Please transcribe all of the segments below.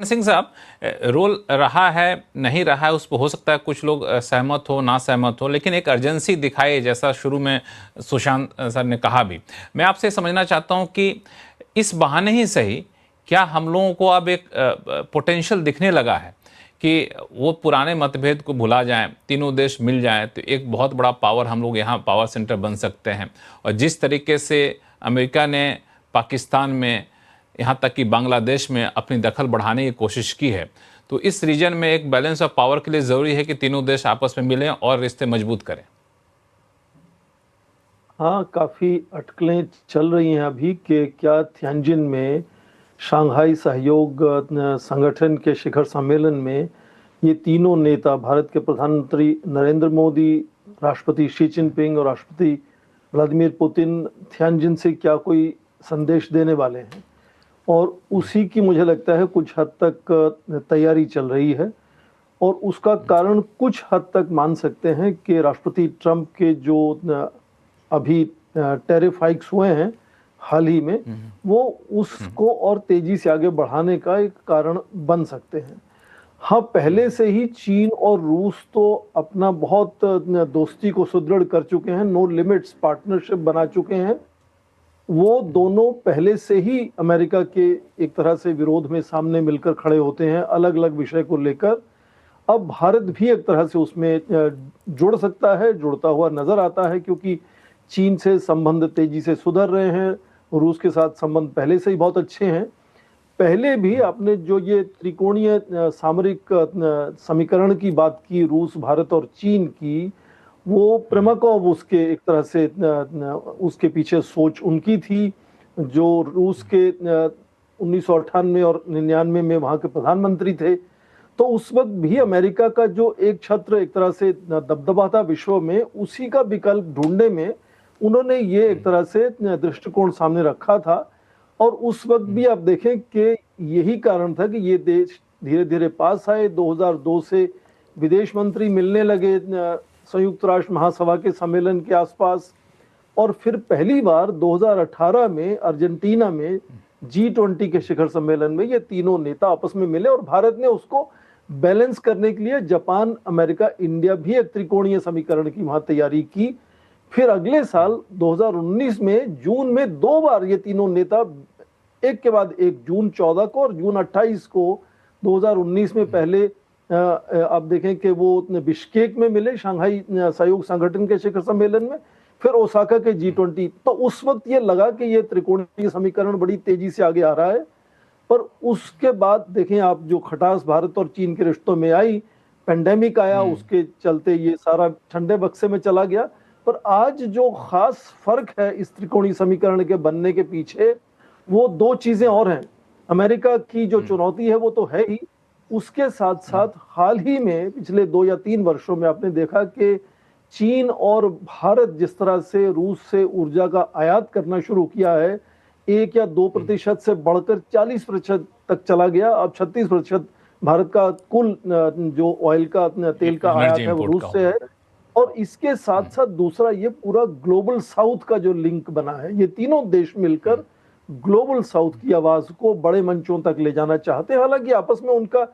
सिंह साहब, रोल रहा है नहीं रहा है उस पर हो सकता है कुछ लोग सहमत हो ना सहमत हो, लेकिन एक अर्जेंसी दिखाई जैसा शुरू में सुशांत सर ने कहा भी। मैं आपसे समझना चाहता हूं कि इस बहाने ही सही क्या हम लोगों को अब एक पोटेंशियल दिखने लगा है कि वो पुराने मतभेद को भुला जाएं, तीनों देश मिल जाएं तो एक बहुत बड़ा पावर हम लोग यहाँ पावर सेंटर बन सकते हैं। और जिस तरीके से अमेरिका ने पाकिस्तान में यहाँ तक कि बांग्लादेश में अपनी दखल बढ़ाने की कोशिश की है, तो इस रीजन में एक बैलेंस ऑफ पावर के लिए ज़रूरी है कि तीनों देश आपस में मिलें और रिश्ते मजबूत करें। हाँ, काफ़ी अटकलें चल रही हैं अभी कि क्या थियानजिन में शंघाई सहयोग संगठन के शिखर सम्मेलन में ये तीनों नेता, भारत के प्रधानमंत्री नरेंद्र मोदी, राष्ट्रपति शी जिनपिंग और राष्ट्रपति व्लादिमीर पुतिन, थियानजिन से क्या कोई संदेश देने वाले हैं। और उसी की मुझे लगता है कुछ हद तक तैयारी चल रही है। और उसका कारण कुछ हद तक मान सकते हैं कि राष्ट्रपति ट्रंप के जो अभी टैरिफ हाइक्स हुए हैं हाल ही में, वो उसको और तेजी से आगे बढ़ाने का एक कारण बन सकते हैं। हाँ, पहले से ही चीन और रूस तो अपना बहुत दोस्ती को सुदृढ़ कर चुके हैं, नो लिमिट्स पार्टनरशिप बना चुके हैं। वो दोनों पहले से ही अमेरिका के एक तरह से विरोध में सामने मिलकर खड़े होते हैं अलग अलग विषय को लेकर। अब भारत भी एक तरह से उसमें जुड़ सकता है, जुड़ता हुआ नजर आता है, क्योंकि चीन से संबंध तेजी से सुधर रहे हैं, रूस के साथ संबंध पहले से ही बहुत अच्छे हैं। पहले भी आपने जो ये त्रिकोणीय सामरिक समीकरण की बात की, रूस, भारत और चीन की, वो प्रेमाकोव उसके एक तरह से उसके पीछे सोच उनकी थी, जो रूस के 1998 और 99 में वहाँ के प्रधानमंत्री थे। तो उस वक्त भी अमेरिका का जो एक छत्र एक तरह से दबदबा था विश्व में, उसी का विकल्प ढूंढने में उन्होंने ये एक तरह से दृष्टिकोण सामने रखा था। और उस वक्त भी आप देखें कि यही कारण था कि ये देश धीरे धीरे पास आए। 2002 से विदेश मंत्री मिलने लगे संयुक्त राष्ट्र महासभा के सम्मेलन के आसपास, और फिर पहली बार 2018 में अर्जेंटीना में G20 के शिखर सम्मेलन में ये तीनों नेता आपस में मिले। और भारत ने उसको बैलेंस करने के लिए जापान, अमेरिका, इंडिया भी एक त्रिकोणीय समीकरण की वहां तैयारी की। फिर अगले साल 2019 में जून में दो बार ये तीनों नेता एक के बाद एक, जून 14 को और जून 28 को 2019 में पहले आप देखें कि वो बिश्केक में मिले शंघाई सहयोग संगठन के शिखर सम्मेलन में, फिर ओसाका के G20। तो उस वक्त ये लगा कि ये त्रिकोणीय समीकरण बड़ी तेजी से आगे आ रहा है। पर उसके बाद देखें आप, जो खटास भारत और चीन के रिश्तों में आई, पेंडेमिक आया, उसके चलते ये सारा ठंडे बक्से में चला गया। पर आज जो खास फर्क है इस त्रिकोणीय समीकरण के बनने के पीछे, वो दो चीजें और हैं। अमेरिका की जो चुनौती है वो तो है ही, उसके साथ साथ हाल ही में पिछले 2 या 3 वर्षों में आपने देखा कि चीन और भारत जिस तरह से रूस से ऊर्जा का आयात करना शुरू किया है, 1 या 2% से बढ़कर 40% तक चला गया। अब 36% भारत का कुल जो ऑयल का तेल का आयात है वो रूस से है। और इसके साथ साथ दूसरा ये पूरा ग्लोबल साउथ का जो लिंक बना है, ये तीनों देश मिलकर ग्लोबल साउथ की आवाज को बड़े मंचों तक ले जाना चाहते हैं। हालांकि आपस में उनका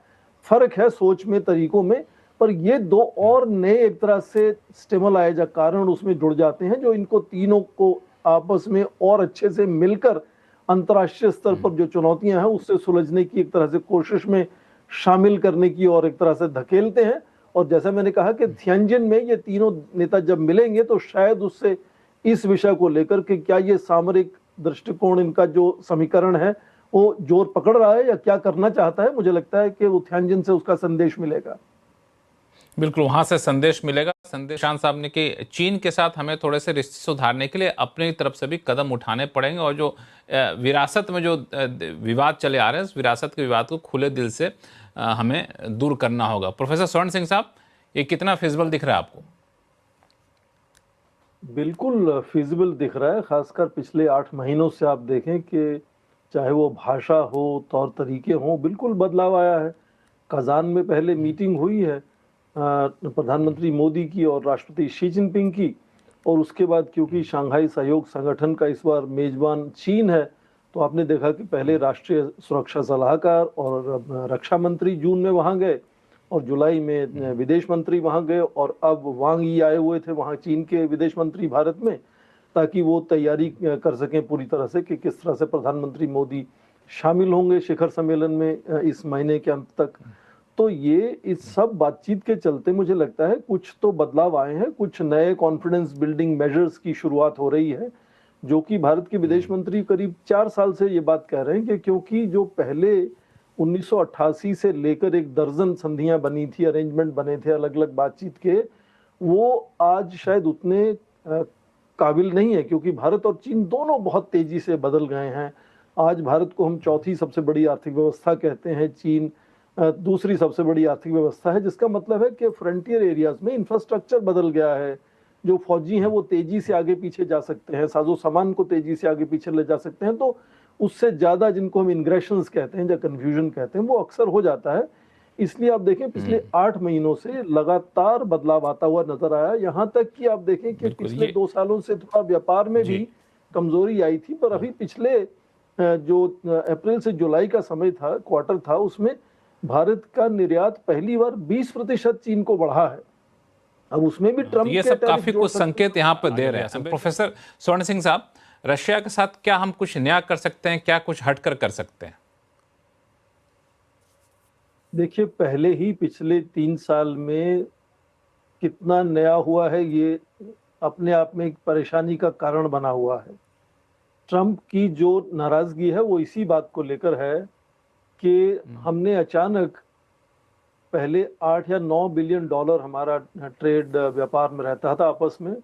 फर्क है सोच में, तरीकों में, पर ये दो और नए एक तरह से स्टिमुलाई या कारण उसमें जुड़ जाते हैं, जो इनको तीनों को आपस में और अच्छे से मिलकर अंतर्राष्ट्रीय स्तर पर जो चुनौतियां हैं उससे सुलझने की एक तरह से कोशिश में शामिल करने की और एक तरह से धकेलते हैं। और जैसा मैंने कहा कि थियानजिन में ये तीनों नेता जब मिलेंगे तो शायद उससे इस विषय को लेकर कि क्या ये सामरिक दृष्टिकोण, इनका जो समीकरण है वो जोर पकड़ रहा है या क्या करना चाहता है, मुझे लगता है कि वो थियानजिन से उसका संदेश मिलेगा। बिल्कुल, वहां से संदेश मिलेगा। संदेश शांत साहब ने कि चीन के साथ हमें थोड़े से रिश्ते सुधारने के लिए अपनी तरफ से भी कदम उठाने पड़ेंगे, और जो विरासत में जो विवाद चले आ रहे हैं, उस विरासत के विवाद को खुले दिल से हमें दूर करना होगा। प्रोफेसर स्वर्ण सिंह साहब, ये कितना फिजिबल दिख रहा है आपको? बिल्कुल फिजिबल दिख रहा है, खासकर पिछले 8 महीनों से आप देखें कि चाहे वो भाषा हो, तौर तरीके हों, बिल्कुल बदलाव आया है। कजान में पहले मीटिंग हुई है प्रधानमंत्री मोदी की और राष्ट्रपति शी जिनपिंग की, और उसके बाद क्योंकि शंघाई सहयोग संगठन का इस बार मेजबान चीन है, तो आपने देखा कि पहले राष्ट्रीय सुरक्षा सलाहकार और रक्षा मंत्री जून में वहां गए, और जुलाई में विदेश मंत्री वहां गए, और अब वांग यी आए हुए थे वहां चीन के विदेश मंत्री भारत में, ताकि वो तैयारी कर सकें पूरी तरह से कि किस तरह से प्रधानमंत्री मोदी शामिल होंगे शिखर सम्मेलन में इस महीने के अंत तक। तो ये इस सब बातचीत के चलते मुझे लगता है कुछ तो बदलाव आए हैं, कुछ नए कॉन्फिडेंस बिल्डिंग मेजर्स की शुरुआत हो रही है, जो कि भारत के विदेश मंत्री करीब 4 साल से ये बात कह रहे हैं कि क्योंकि जो पहले 1988 से लेकर एक दर्जन संधियां बनी थी, अरेंजमेंट बने थे अलग अलग बातचीत के, वो आज शायद उतने काबिल नहीं है, क्योंकि भारत और चीन दोनों बहुत तेजी से बदल गए हैं। आज भारत को हम चौथी सबसे बड़ी आर्थिक व्यवस्था कहते हैं, चीन दूसरी सबसे बड़ी आर्थिक व्यवस्था है, जिसका मतलब है कि फ्रंटियर एरियाज में इंफ्रास्ट्रक्चर बदल गया है। जो फौजी हैं वो तेजी से आगे पीछे जा सकते हैं, साजो सामान को तेजी से आगे पीछे ले जा सकते हैं, तो उससे ज्यादा जिनको हम इंग्रेशंस कहते हैं या कंफ्यूजन कहते हैं वो अक्सर हो जाता है। इसलिए आप देखें पिछले 8 महीनों से लगातार बदलाव आता हुआ नजर आया, यहाँ तक कि आप देखें कि पिछले 2 सालों से थोड़ा व्यापार में भी कमजोरी आई थी, पर अभी पिछले जो अप्रैल से जुलाई का समय था, क्वार्टर था, उसमें भारत का निर्यात पहली बार 20% चीन को बढ़ा है। अब उसमें भी ट्रम्प ये के सब टैरिफ काफी जोड़ कुछ सकते संकेत यहाँ पर दे रहे हैं। प्रोफेसर स्वर्ण सिंह साहब, रशिया के साथ क्या हम कुछ नया कर सकते हैं, क्या कुछ हटकर कर सकते हैं? देखिए, पहले ही पिछले 3 साल में कितना नया हुआ है ये अपने आप में एक परेशानी का कारण बना हुआ है। ट्रम्प की जो नाराजगी है वो इसी बात को लेकर है कि हमने अचानक पहले 8 या 9 बिलियन डॉलर हमारा ट्रेड व्यापार में रहता था आपस में,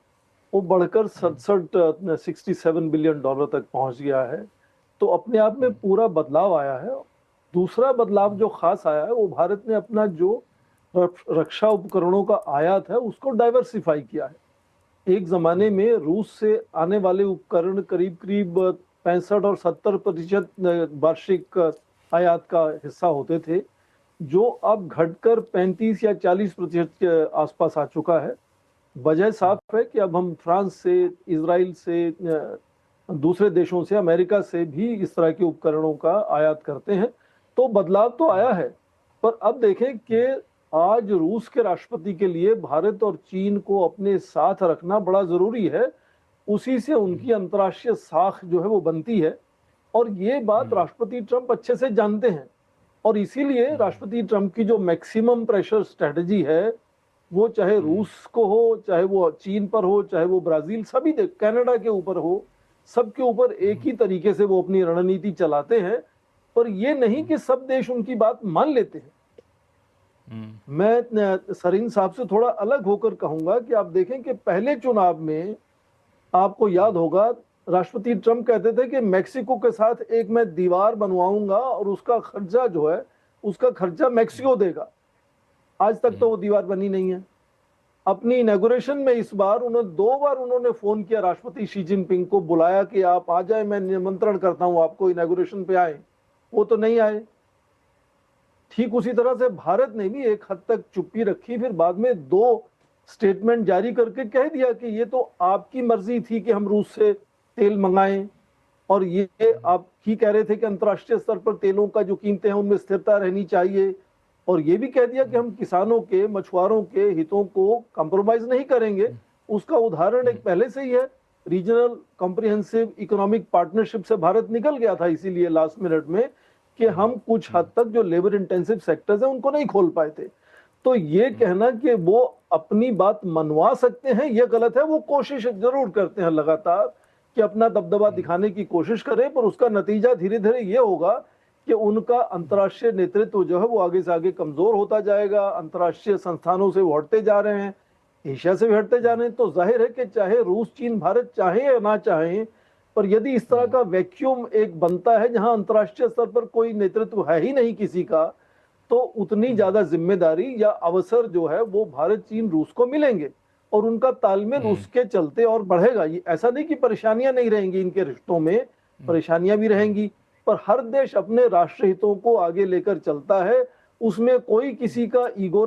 वो बढ़कर 67 बिलियन डॉलर तक पहुंच गया है। तो अपने आप में पूरा बदलाव आया है। दूसरा बदलाव जो खास आया है वो भारत ने अपना जो रक्षा उपकरणों का आयात है उसको डाइवर्सिफाई किया है। एक जमाने में रूस से आने वाले उपकरण करीब करीब 65 और 70% वार्षिक आयात का हिस्सा होते थे, जो अब घटकर 35 या 40% के आसपास आ चुका है। वजह साफ है कि अब हम फ्रांस से, इजराइल से, दूसरे देशों से, अमेरिका से भी इस तरह के उपकरणों का आयात करते हैं। तो बदलाव तो आया है, पर अब देखें कि आज रूस के राष्ट्रपति के लिए भारत और चीन को अपने साथ रखना बड़ा जरूरी है। उसी से उनकी अंतर्राष्ट्रीय साख जो है वो बनती है, और ये बात राष्ट्रपति ट्रंप अच्छे से जानते हैं। और इसीलिए राष्ट्रपति ट्रंप की जो मैक्सिमम प्रेशर स्ट्रेटजी है, वो चाहे रूस को हो, चाहे वो चीन पर हो, चाहे वो ब्राजील, सभी कनाडा के ऊपर हो, सबके ऊपर एक ही तरीके से वो अपनी रणनीति चलाते हैं। पर ये नहीं कि सब देश उनकी बात मान लेते हैं। मैं सरीन साहब से थोड़ा अलग होकर कहूंगा कि आप देखें कि पहले चुनाव में आपको याद होगा राष्ट्रपति ट्रंप कहते थे कि मेक्सिको के साथ एक मैं दीवार बनवाऊंगा और उसका खर्चा जो है उसका खर्चा मेक्सिको देगा। आज तक तो वो दीवार बनी नहीं है। अपनी इनॉग्रेशन में इस बार उन्होंने 2 बार उन्होंने फोन किया, राष्ट्रपति शी जिनपिंग को बुलाया कि आप आ जाए, मैं निमंत्रण करता हूं आपको, इनॉग्रेशन पे आए। वो तो नहीं आए। ठीक उसी तरह से भारत ने भी एक हद तक चुप्पी रखी, फिर बाद में 2 स्टेटमेंट जारी करके कह दिया कि ये तो आपकी मर्जी थी कि हम रूस से तेल मंगाएं, और ये आप ही कह रहे थे कि अंतर्राष्ट्रीय स्तर पर तेलों का जो कीमतें हैं उनमें स्थिरता रहनी चाहिए, और ये भी कह दिया कि हम किसानों के, मछुआरों के हितों को कंप्रोमाइज नहीं करेंगे। उसका उदाहरण एक पहले से ही है, रीजनल कॉम्प्रिहेंसिव इकोनॉमिक पार्टनरशिप से भारत निकल गया था इसीलिए लास्ट मिनट में कि हम कुछ हद तक जो लेबर इंटेंसिव सेक्टर्स हैं उनको नहीं खोल पाए थे। तो ये कहना कि वो अपनी बात मनवा सकते हैं ये गलत है। वो कोशिश जरूर करते हैं लगातार कि अपना दबदबा दिखाने की कोशिश करें, पर उसका नतीजा धीरे धीरे ये होगा कि उनका अंतर्राष्ट्रीय नेतृत्व जो है वो आगे से आगे कमजोर होता जाएगा। अंतर्राष्ट्रीय संस्थानों से वो हटते जा रहे हैं, एशिया से भी हटते जा रहे हैं। तो जाहिर है कि चाहे रूस, चीन, भारत चाहे या ना चाहे, पर यदि इस तरह का वैक्यूम एक बनता है जहां अंतर्राष्ट्रीय स्तर पर कोई नेतृत्व है ही नहीं किसी का, तो उतनी ज्यादा जिम्मेदारी या अवसर जो है वो भारत, चीन, रूस को मिलेंगे, और उनका तालमेल उसके चलते और बढ़ेगा। ये ऐसा नहीं कि परेशानियां नहीं रहेंगी इनके रिश्तों में, परेशानियां भी रहेंगी, पर हर देश अपने राष्ट्र हितों को आगे लेकर चलता है। उसमें कोई किसी का ईगो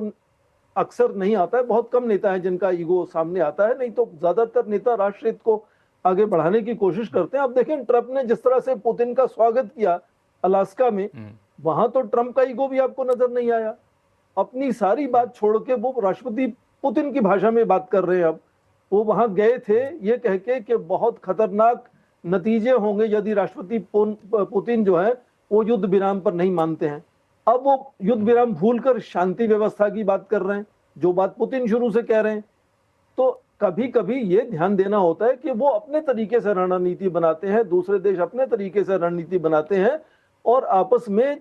अक्सर नहीं आता है। बहुत कम नेता है जिनका ईगो सामने आता है, नहीं तो ज्यादातर नेता राष्ट्र हित को आगे बढ़ाने की कोशिश करते हैं। अब देखें ट्रंप ने जिस तरह से पुतिन का स्वागत किया अलास्का में, वहां तो ट्रंप का ईगो भी आपको नजर नहीं आया। अपनी सारी बात छोड़ के वो राष्ट्रपति पुतिन की भाषा में बात कर रहे हैं। अब वो वहां गए थे ये कह के कि बहुत खतरनाक नतीजे होंगे यदि राष्ट्रपति पुतिन जो है वो युद्ध विराम पर नहीं मानते हैं। अब वो युद्ध विराम भूलकर शांति व्यवस्था की बात कर रहे हैं, जो बात पुतिन शुरू से कह रहे हैं। तो कभी कभी ये ध्यान देना होता है कि वो अपने तरीके से रणनीति बनाते हैं, दूसरे देश अपने तरीके से रणनीति बनाते हैं, और आपस में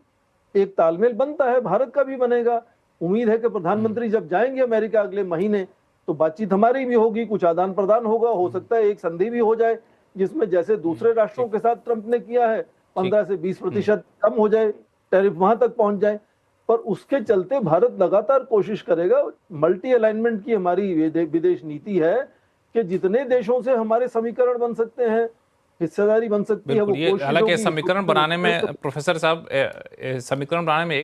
एक तालमेल बनता है। भारत का भी बनेगा। उम्मीद है कि प्रधानमंत्री जब जाएंगे अमेरिका अगले महीने, तो बातचीत हमारी भी होगी, कुछ आदान प्रदान होगा, हो सकता है एक संधि भी हो जाए जिसमें जैसे दूसरे राष्ट्रों के साथ ट्रंप ने किया है 15 से 20% कम हो जाए, टैरिफ वहां तक पहुंच जाए। पर उसके चलते भारत लगातार कोशिश करेगा। मल्टी अलाइनमेंट की हमारी विदेश नीति है कि जितने देशों से हमारे समीकरण बन सकते हैं, हिस्सेदारी बन सकती है, वो बिल्कुल। ये कोशिश हालांकि होगी। समीकरण बनाने में प्रोफेसर साहब, समीकरण बनाने में